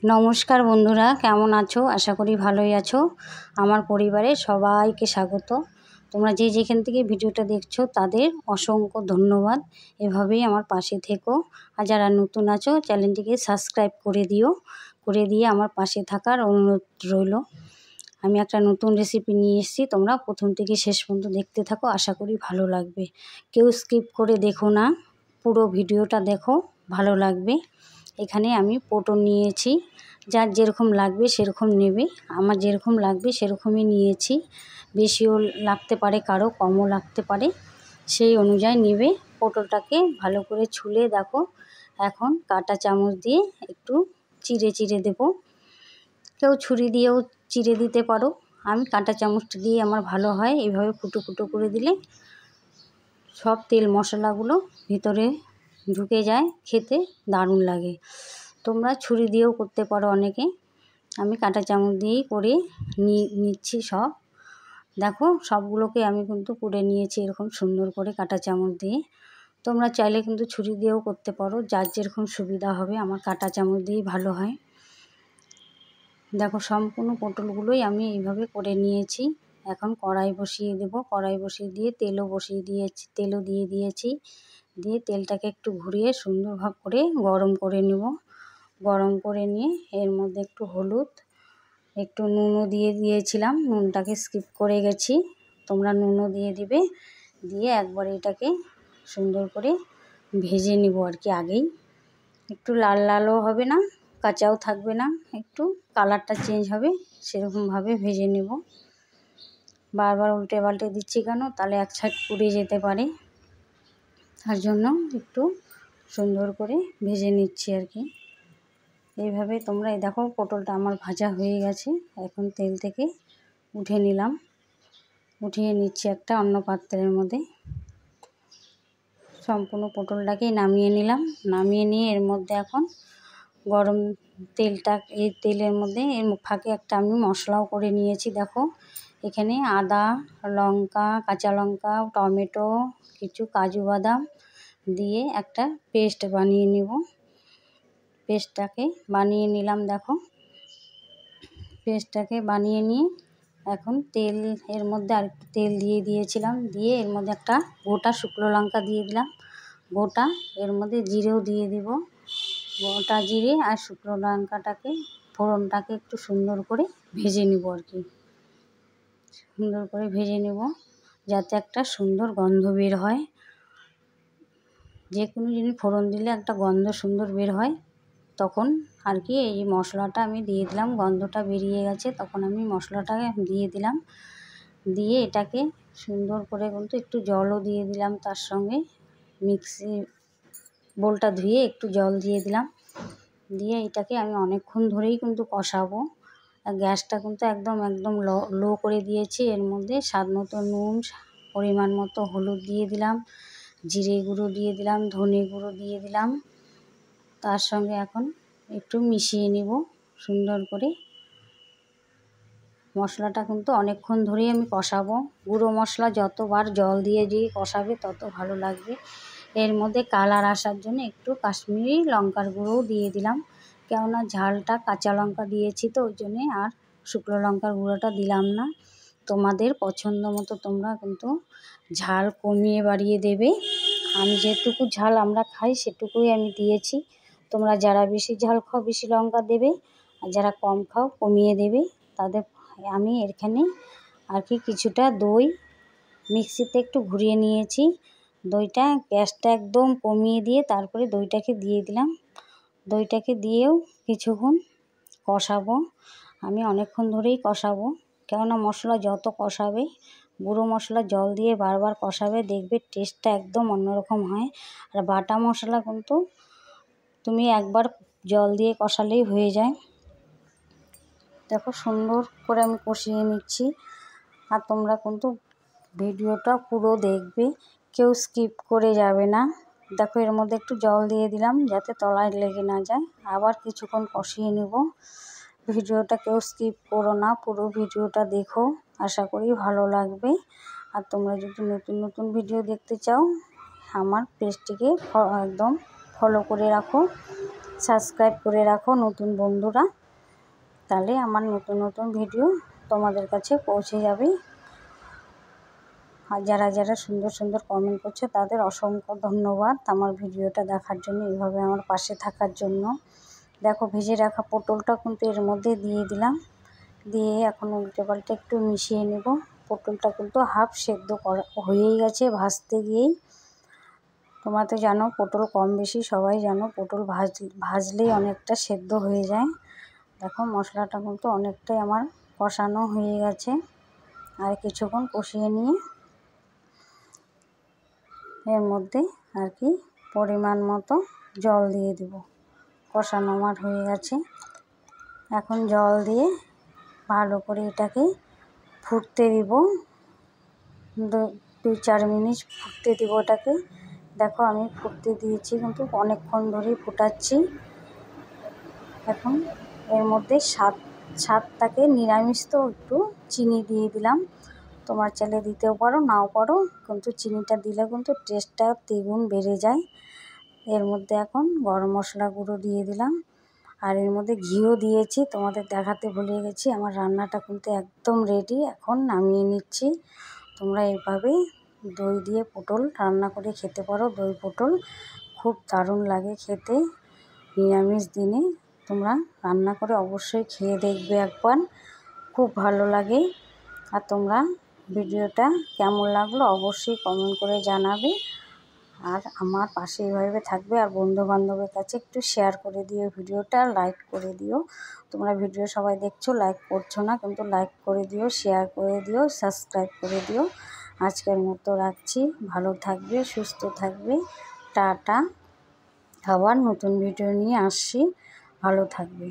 নমস্কার বন্ধুরা, কেমন আছো? আশা করি ভালোই আছো। আমার পরিবারে সবাইকে স্বাগত। তোমরা যে যেখান থেকে ভিডিওটা দেখছো তাদের অসংখ্য ধন্যবাদ। এভাবেই আমার পাশে থেকো। আর যারা নতুন আছো চ্যানেলটিকে সাবস্ক্রাইব করে দিও, করে দিয়ে আমার পাশে থাকার অনুরোধ রইল। আমি একটা নতুন রেসিপি নিয়ে এসেছি, তোমরা প্রথম থেকে শেষ পর্যন্ত দেখতে থাকো, আশা করি ভালো লাগবে। কেউ স্কিপ করে দেখো না, পুরো ভিডিওটা দেখো, ভালো লাগবে। এখানে আমি পটল নিয়েছি, যার যেরকম লাগবে সেরকম নেবে। আমার যেরকম লাগবে সেরকমই নিয়েছি। বেশিও লাগতে পারে, কারো কমও লাগতে পারে, সেই অনুযায়ী নেবে। পটলটাকে ভালো করে ছুলে দেখো, এখন কাঁটা চামচ দিয়ে একটু চিড়ে চিড়ে দেবো। কেউ ছুরি দিয়েও চিড়ে দিতে পারো, আমি কাঁটা চামচটা দিয়ে আমার ভালো হয়। এইভাবে ফুটো ফুটো করে দিলে সব তেল মশলাগুলো ভিতরে ঢুকে যায়, খেতে দারুণ লাগে। তোমরা ছুরি দিয়েও করতে পারো অনেকে, আমি কাঁটা চামচ দিয়েই করে নিচ্ছি সব। দেখো সবগুলোকে আমি কিন্তু করে নিয়েছি এরকম সুন্দর করে কাঁটা চামচ দিয়ে। তোমরা চাইলে কিন্তু ছুরি দিয়েও করতে পারো, যার যেরকম সুবিধা হবে। আমার কাঁটা চামচ দিয়েই ভালো হয়। দেখো সম্পূর্ণ পটলগুলোই আমি এইভাবে করে নিয়েছি। এখন কড়াই বসিয়ে দেব। কড়াই বসিয়ে দিয়ে তেলও দিয়ে দিয়েছি। দিয়ে তেলটাকে একটু ঘুরিয়ে সুন্দরভাবে করে গরম করে নেব। গরম করে নিয়ে এর মধ্যে একটু হলুদ, একটু নুনও দিয়ে দিয়েছিলাম, নুনটাকে স্কিপ করে গেছি। তোমরা নুনও দিয়ে দিবে। দিয়ে একবার এটাকে সুন্দর করে ভেজে নেব আর কি। আগেই একটু লাল লালও হবে না, কাঁচাও থাকবে না, একটু কালারটা চেঞ্জ হবে, সেরকমভাবে ভেজে নেব। বারবার উল্টে পাল্টে দিচ্ছি কেন, তাহলে এক সাইড পুড়ে যেতে পারে, তার জন্য একটু সুন্দর করে ভেজে নিচ্ছি আর কি। এইভাবে তোমরা এই দেখো পটলটা আমার ভাজা হয়ে গেছে। এখন তেল থেকে উঠে নিলাম, উঠিয়ে নিচ্ছি একটা অন্য পাত্রের মধ্যে। সম্পূর্ণ পটলটাকেই নামিয়ে নিলাম। নামিয়ে নিয়ে এর মধ্যে এখন গরম এই তেলের মধ্যে এর ফাঁকে একটা আমি মশলাও করে নিয়েছি। দেখো এখানে আদা, লঙ্কা, কাঁচা লঙ্কা, টমেটো, কিছু কাজু বাদাম দিয়ে একটা পেস্ট বানিয়ে নেব। পেস্টটাকে বানিয়ে নিলাম। দেখো পেস্টটাকে বানিয়ে নিয়ে এখন এর মধ্যে আরেকটু তেল দিয়ে দিয়েছিলাম। দিয়ে এর মধ্যে একটা গোটা শুকনো লঙ্কা দিয়ে দিলাম, গোটা। এর মধ্যে জিরেও দিয়ে দিব, গোটা জিরে আর শুকনো লঙ্কাটাকে ফোড়নটাকে একটু সুন্দর করে ভেজে নেব আর কি। সুন্দর করে ভেজে নেব যাতে একটা সুন্দর গন্ধ বের হয়। যে কোনো জিনিস ফোড়ন দিলে একটা গন্ধ সুন্দর বের হয়, তখন আর কি এই মশলাটা আমি দিয়ে দিলাম। গন্ধটা বেরিয়ে গেছে, তখন আমি মশলাটাকে দিয়ে দিলাম। দিয়ে এটাকে সুন্দর করে কিন্তু একটু জলও দিয়ে দিলাম তার সঙ্গে। মিক্সি বোলটা ধুয়ে একটু জল দিয়ে দিলাম। দিয়ে এটাকে আমি অনেকক্ষণ ধরেই কিন্তু কষাবো। আর গ্যাসটা কিন্তু একদম লো করে দিয়েছি। এর মধ্যে স্বাদ মতো নুন, পরিমাণ মতো হলুদ দিয়ে দিলাম, জিরে গুঁড়ো দিয়ে দিলাম, ধনে গুঁড়ো দিয়ে দিলাম। তার সঙ্গে এখন একটু মিশিয়ে নিব সুন্দর করে। মশলাটা কিন্তু অনেকক্ষণ ধরেই আমি কষাবো। গুঁড়ো মশলা যতবার জল দিয়ে কষাবে তত ভালো লাগবে। এর মধ্যে কালার আসার জন্য একটু কাশ্মীরি লঙ্কার গুঁড়োও দিয়ে দিলাম, কেননা ঝালটা কাঁচা লঙ্কা দিয়েছি তো, ওই জন্যে আর শুকনো লঙ্কার গুঁড়োটা দিলাম না। তোমাদের পছন্দ মতো তোমরা কিন্তু ঝাল কমিয়ে বাড়িয়ে দেবে। আমি যেটুকু ঝাল আমরা খাই সেটুকুই আমি দিয়েছি। তোমরা যারা বেশি ঝাল খাও বেশি লঙ্কা দেবে, আর যারা কম খাও কমিয়ে দেবে। তাদের আমি এখানে আর কি কিছুটা দই মিক্সিতে একটু ঘুরিয়ে নিয়েছি। দইটা গ্যাসটা একদম কমিয়ে দিয়ে তারপরে দইটাকে দিয়ে দিলাম। দইটাকে দিয়েও কিছুক্ষণ কষাবো। আমি অনেকক্ষণ ধরেই কষাবো, কেননা মশলা যত কষাবে, গুঁড়ো মশলা জল দিয়ে বারবার কষাবে, দেখবে টেস্টটা একদম অন্যরকম হয়। আর বাটা মশলা কিন্তু তুমি একবার জল দিয়ে কষালেই হয়ে যায়। দেখো সুন্দর করে আমি কষিয়ে নিচ্ছি। আর তোমরা কিন্তু ভিডিওটা পুরো দেখবে, কেউ স্কিপ করে যাবে না। দেখো এর মধ্যে একটু জল দিয়ে দিলাম যাতে তলায় লেগে না যায়। আবার কিছুক্ষণ কষিয়ে নেব। ভিডিওটা কেউ স্কিপ করো না, পুরো ভিডিওটা দেখো, আশা করি ভালো লাগবে। আর তোমরা যদি নতুন নতুন ভিডিও দেখতে চাও আমার পেজটিকে একদম ফলো করে রাখো। সাবস্ক্রাইব করে রাখো নতুন বন্ধুরা, তাহলে আমার নতুন নতুন ভিডিও তোমাদের কাছে পৌঁছে যাবে। আর যারা যারা সুন্দর সুন্দর কমেন্ট করছে তাদের অসংখ্য ধন্যবাদ আমার ভিডিওটা দেখার জন্য, এইভাবে আমার পাশে থাকার জন্য। দেখো ভেজে রাখা পটলটা কিন্তু এর মধ্যে দিয়ে দিলাম, দিয়ে এখন উল্টে পাল্টে একটু মিশিয়ে নেব। পটলটা কিন্তু হাফ সেদ্ধ করা হয়েই গেছে ভাজতে গিয়েই। তোমরা তো জানো পটল কম বেশি সবাই জানো, পটল ভাজলেই অনেকটা সেদ্ধ হয়ে যায়। দেখো মশলাটা কিন্তু অনেকটাই আমার কষানো হয়ে গেছে, আর কিছুক্ষণ কষিয়ে নিয়ে এর মধ্যে আর কি পরিমাণ মতো জল দিয়ে দেব। কষানো আমার হয়ে গেছে, এখন জল দিয়ে ভালো করে এটাকে ফুটতে দিব। 2-4 মিনিট ফুটতে দিব এটাকে। দেখো আমি ফুটতে দিয়েছি কিন্তু অনেকক্ষণ ধরেই ফোটাচ্ছি। এখন এর মধ্যে স্বাদটাকে নিরামিষ তো একটু চিনি দিয়ে দিলাম, তোমার চাইলে দিতেও পারো নাও পারো, কিন্তু চিনিটা দিলে কিন্তু টেস্টটা দ্বিগুণ বেড়ে যায়। এর মধ্যে এখন গরম মশলা গুঁড়ো দিয়ে দিলাম, আর এর মধ্যে ঘিও দিয়েছি, তোমাদের দেখাতে ভুলে গেছি। আমার রান্নাটা কিন্তু একদম রেডি, এখন নামিয়ে নিচ্ছি। তোমরা এইভাবে দই দিয়ে পটল রান্না করে খেতে পারো। দই পটল খুব দারুণ লাগে খেতে, নিরামিষ দিনে তোমরা রান্না করে অবশ্যই খেয়ে দেখবে একবার, খুব ভালো লাগে। আর তোমরা ভিডিওটা কেমন লাগলো অবশ্যই কমেন্ট করে জানাবে, আর আমার পাশে এইভাবে থাকবে। আর বন্ধুবান্ধবের কাছে একটু শেয়ার করে দিও ভিডিওটা, লাইক করে দিও। তোমরা ভিডিও সবাই দেখছো, লাইক করছো না, কিন্তু লাইক করে দিও, শেয়ার করে দিও, সাবস্ক্রাইব করে দিও। আজকের মতো রাখছি, ভালো থাকবে, সুস্থ থাকবে, টাটা। আবার নতুন ভিডিও নিয়ে আসছি, ভালো থাকবে।